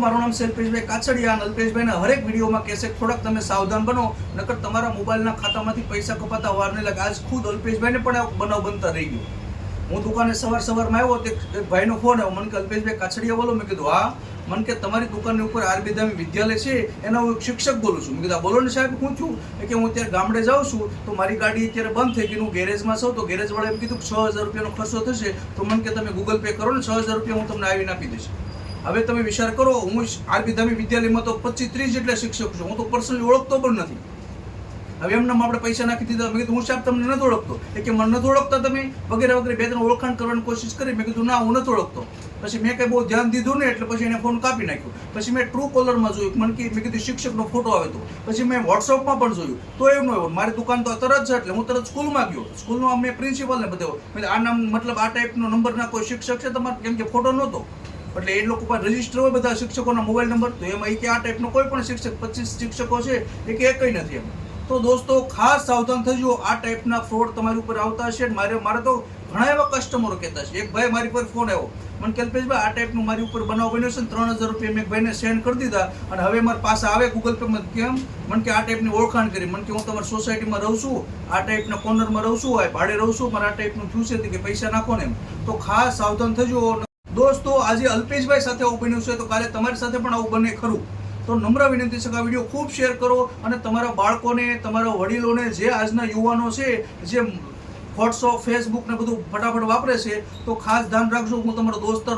મારું નામ છે અલ્પેશભાઈ કાછડિયા અને અલ્પેશભાઈના હરેક વિડીયોમાં કહેશે થોડાક તમે સાવધાન બનો, નકર તમારા મોબાઈલના ખાતામાંથી પૈસા કપાતા વાર નહીં લાગે. આજ ખુદ અલ્પેશભાઈને પણ આ બનાવ બનતા રહી ગયો. હું દુકાને સવારમાં આવ્યો તો એક ભાઈનો ફોન આવ્યો. મને કે અલ્પેશભાઈ કાછડિયા બોલો? મેં કીધું હા. મને કે તમારી દુકાનની ઉપર આરબી ધામી વિદ્યાલય છે એના હું એક શિક્ષક બોલું છું. મેં કીધું બોલો ને સાહેબ, હું છું કે હું અત્યારે ગામડે જાઉં છું તો મારી ગાડી અત્યારે બંધ થઈ ગઈ, હું ગેરેજમાં છું. તો ગેરેજવાળાએ એમ કીધું 6000 રૂપિયાનો ખર્ચો થશે, તો મને કે તમે ગૂગલ પે કરો ને 6000 રૂપિયા હું તમને આવીને આપી દઈશ. હવે તમે વિચાર કરો, હું આરબી ધામી વિદ્યાલયમાં તો 25-30 જેટલા શિક્ષક છું. હું તો પર્સનલી ઓળખતો પણ નથી. હવે એમને આપણે પૈસા નાખી દીધા. મેં કીધું હું સાહેબ તમને નથી ઓળખતો. કે મને નથી ઓળખતા તમે વગેરે વગેરે 2-3 ઓળખાણ કરવાની કોશિશ કરી. મેં કીધું ના, હું નથી ઓળખતો. પછી મેં કંઈ બહુ ધ્યાન દીધું ને એટલે પછી એને ફોન કાપી નાખ્યો. પછી મેં ટ્રુ કોલરમાં જોયું, મેં કીધું શિક્ષકનો ફોટો આવે તો. પછી મેં વોટ્સઅપમાં પણ જોયું તો એવું ન આવ્યું. મારી દુકાન તો તરત છે એટલે હું તરત સ્કૂલમાં ગયો. સ્કૂલમાં મેં પ્રિન્સિપાલને બતાવ્યો, આ નામ મતલબ આ ટાઈપનો નંબરના કોઈ શિક્ષક છે તમારે? કેમ કે ફોટો નહોતો. એટલે એ લોકો પાસે રજીસ્ટર હોય બધા શિક્ષકોના મોબાઈલ નંબર, તો એમાં એ કે આ ટાઈપનો કોઈ પણ શિક્ષક 25 શિક્ષકો છે એ કે એકય નથી એમ. તો દોસ્તો ખાસ સાવધાન થજો, આ ટાઈપના ફ્રોડ તમારી ઉપર આવતા હશે. મારે તો ઘણા એવા કસ્ટમરો કહેતા છે. એક ભાઈ મારી પર ફોન આવ્યો, મને કે અલ્પેશભાઈ આ ટાઈપનું મારી ઉપર બનાવ બન્યો છે ને 3000 રૂપિયા મેં ભાઈને સેન્ડ કરી દીધા અને હવે મારા પાસે આવે ગૂગલ પેમાં. કેમ? મને કે આ ટાઈપની ઓળખાણ કરી. મને કે હું તમારી સોસાયટીમાં રહું છું, આ ટાઈપના કોર્નરમાં રહું છું, ભાડે રહું છું, મારે આ ટાઈપનું થયું છે કે પૈસા નાખો ને એમ. તો ખાસ સાવધાન થજો દોસ્તો. આજે અલ્પેશભાઈ સાથે આવું બન્યું છે તો કાલે તમારી સાથે પણ આવું બને ખરું. તો નમ્ર વિનંતી છે કે આ વિડીયો ખૂબ શેર કરો અને તમારા બાળકોને, તમારા વડીલોને, જે આજના યુવાનો છે જે વોટ્સઅપ, ફેસબુક ને બધું ફટાફટ વાપરે છે, તો ખાસ ધ્યાન રાખજો. હું તમારો દોસ્તર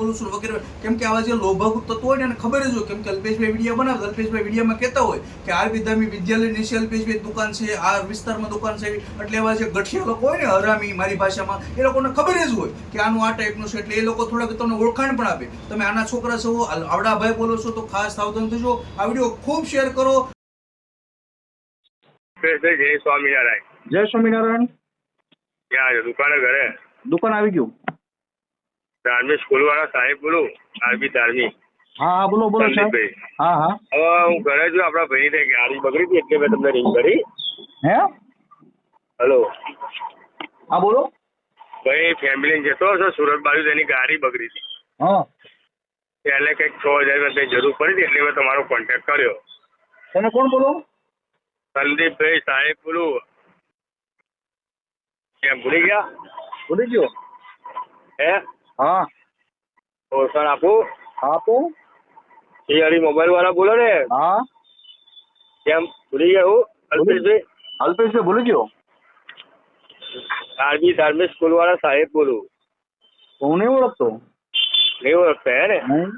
બોલું છું વગેરે. કેમ કે આવા જે લોભાગુ તત્વો હોય ને એને ખબર જ હોય. કેમ કે અલ્પેશભાઈ વિડીયો બનાવે, અલ્પેશભાઈ વિડીયોમાં કહેતા હોય કે આરબી ધામી વિદ્યાલય નીચે અલ્પેશભાઈ દુકાન છે, આ વિસ્તારમાં દુકાન છે. એટલે એવા જે ગઠિયા લોકો હોય ને, હરામી મારી ભાષામાં, એ લોકોને ખબર જ હોય કે આનું આ ટાઈપનું છે. એટલે એ લોકો થોડાક તમને ઓળખાણ પણ આપે. તમે આના છોકરા છો, આવડા ભાઈ બોલો છો, તો ખાસ સાવધાન થજો. આ વિડીયો ખૂબ શેર કરો. જય સ્વામિનારાયણ. જય સ્વામિનારાયણ. ક્યાં છે? દુકાને? ઘરે? દુકાન આવી ગયું. ધાર્મિક સ્કૂલ વાળા સાહેબ બોલું? આરબી ધાર્મિક. હા બોલો સાહેબ. હા હા. હવે હું ઘરે છું. આપડા ભાઈ ને ગાડી બગડી હતી એટલે મેં તમને રિંગ કરી. હે? હેલો. હા બોલો. ભાઈ ફેમિલી જતો હશે સુરત બાજુ, તેની ગાડી બગડી હતી. હા. એટલે કંઈક 6000 રૂપિયા જરૂર પડી હતી એટલે મેં તમારો કોન્ટેક્ટ કર્યો. તમે કોણ બોલો? સંદીપભાઈ સાહેબ બોલું. કેમ ભૂલી ગયા? ભૂલી ગયો. હે? હા. ઓળખાણ આપું? આપો. એ મોબાઈલ વાળા બોલો ને? હા. કેમ ભૂલી ગયા? હું અલ્પેશભાઈ. અલ્પેશભાઈ ભૂલી ગયો. આરબી ધાર્મિક સ્કૂલ વાળા સાહેબ બોલું. હું નહીં ઓળખતો. નહીં ઓળખતા હે ને? નહીં.